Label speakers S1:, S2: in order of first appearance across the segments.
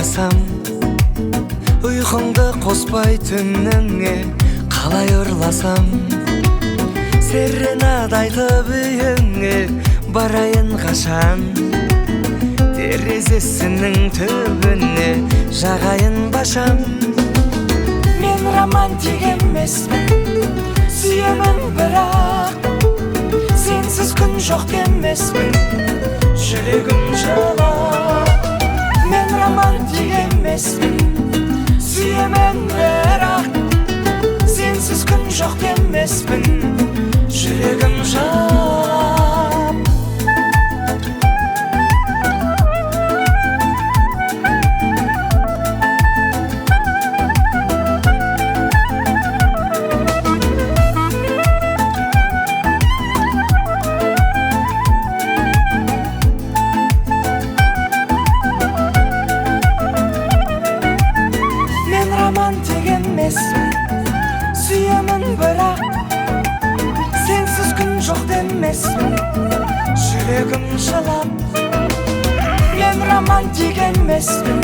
S1: ойласам, ұйқыңды қоспай түніңе қалай ұрласам, серенад айтып үйіңе барайын қашан, терезесінің түбіне жағайын башам. Мен романтик емеспін, сүйемін бірақ, сенсіз күн жоқ демеспін, жүрегім жылап. Мен романтик емеспін, сүйемін бірақ, сенсіз күн жоқ демеспін, жүрегім жылап. Романтик емеспін, сүйемін бірақ, сенсіз күн жоқ демеспін, жүрегім жылап. Мен романтик емеспін,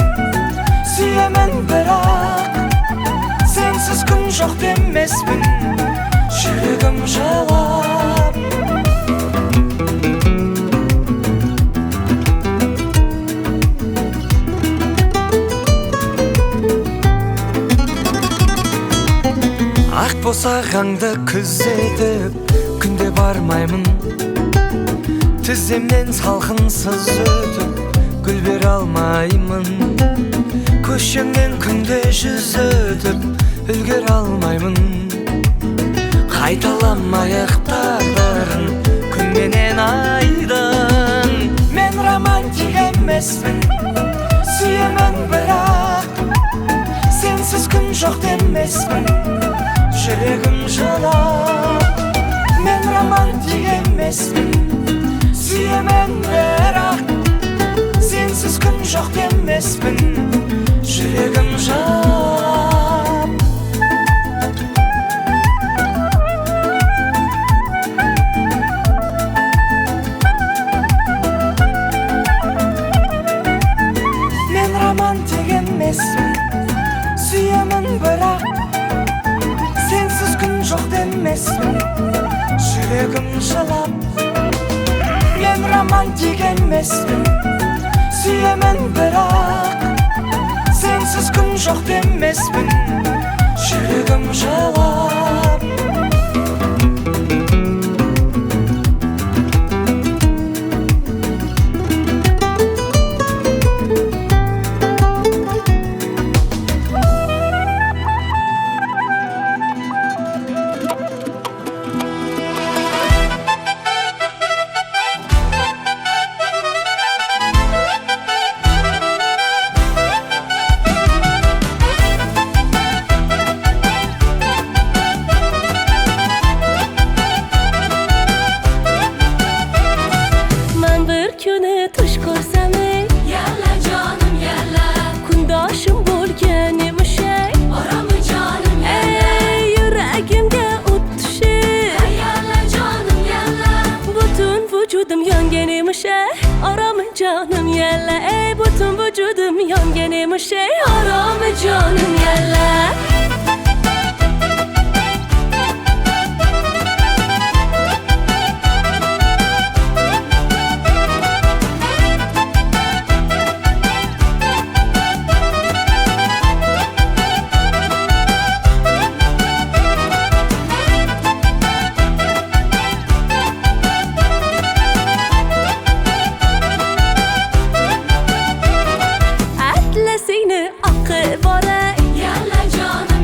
S1: сүйемін бірақ, сенсіз күн жоқ демеспін, жүрегім жылап. Ақ босағаңды күзетіп, күнде бармаймын, тіземнен салқынсыз өтіп, гүл бере алмаймын. Көшеңнен күнде жүз өтіп, үлгере алмаймын. Қайталамайық тағдырын, күн менен айдын. Мен романтик емеспін, сүйемін бірақ, сенсіз күн жоқ демеспін, жүрегім жылап. Мен романтик емеспін, сүйемін бірақ, сенсіз күн жоқ демеспін, жүрегім жылап. Мен романтик емеспін, сүйемін бірақ, сенсіз күн жоқ демеспін, жүрегім жылап. Мен романтик емеспін, сүйемін бірақ, сенсіз күн жоқ демеспін, жүрегім жылап.
S2: Tuş korsam
S3: yalla canım yalla,
S2: kundoshim bo'lganim shay,
S3: oramı canım yalla,
S2: yuragimga o't tushib,
S3: yalla canım yalla,
S2: butun vujudim yonganim shay, oramı canım yalla, butun vujudim yonganim shay, oramı canım yalla.
S3: yalla canım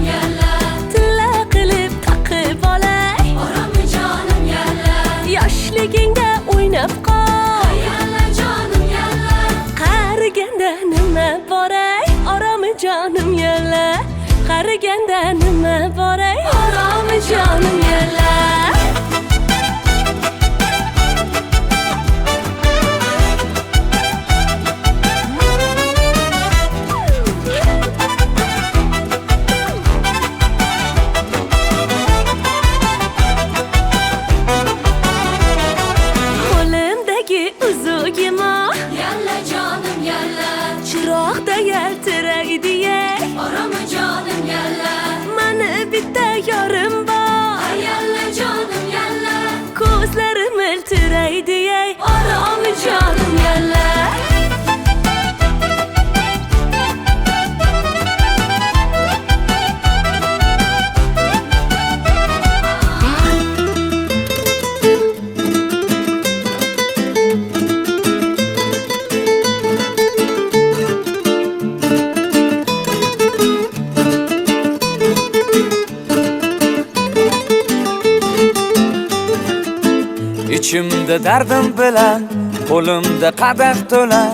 S1: ichimda dardim bilan qo'limda qadah to'la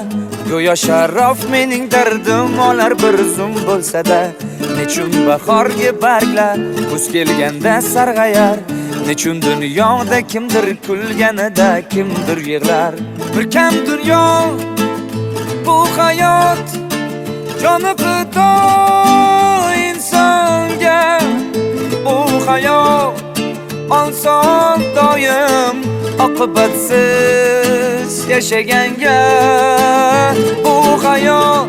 S1: go'yo sharof mening dardim olar bir zum bo'lsa-da nechun bahorgi barglar kuz kelganda sarg'ayar nechun dunyoda kimdir kulganida kimdir yig'lar bir kam dunyo bu hayot joni fido insonga bu hayot oson doim oqibatsiz yashaganga bu hayot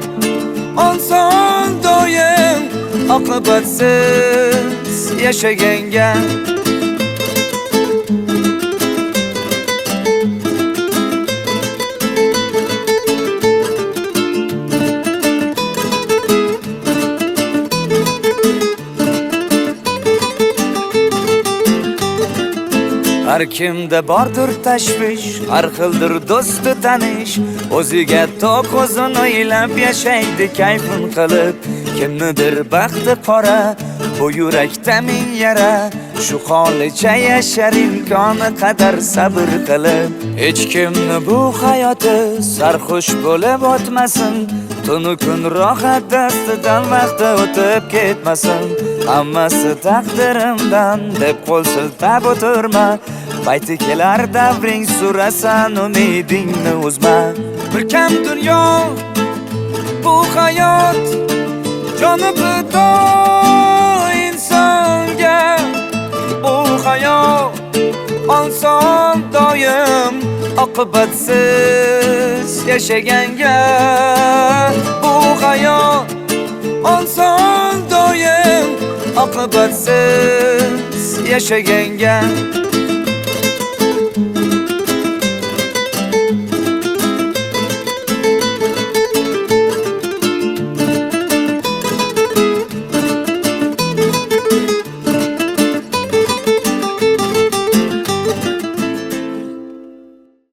S1: oson doim oqibatsiz yashaganga har kimda bordir tashvish har xildir do'sti tanish o'ziga to'q o'zini o'ylab yashaydi kayfin qilib kimnidir baxti qora bu yurakda ming yara shu holicha yashar imkoni qadar sabr qilib hech kimni bu hayoti sarxush bo'lib o'tmasin tunu kun rohat dastidan vaqti o'tib ketmasin hammasi taqdirimdan deb qo'l siltab o'tirma payti kelar davring surasan umidingni uzma bir kam dunyo bu hayot joni fido insonga bu hayot oson doim oqibatsiz yashaganga bu hayot oson doim oqibatsiz yashaganga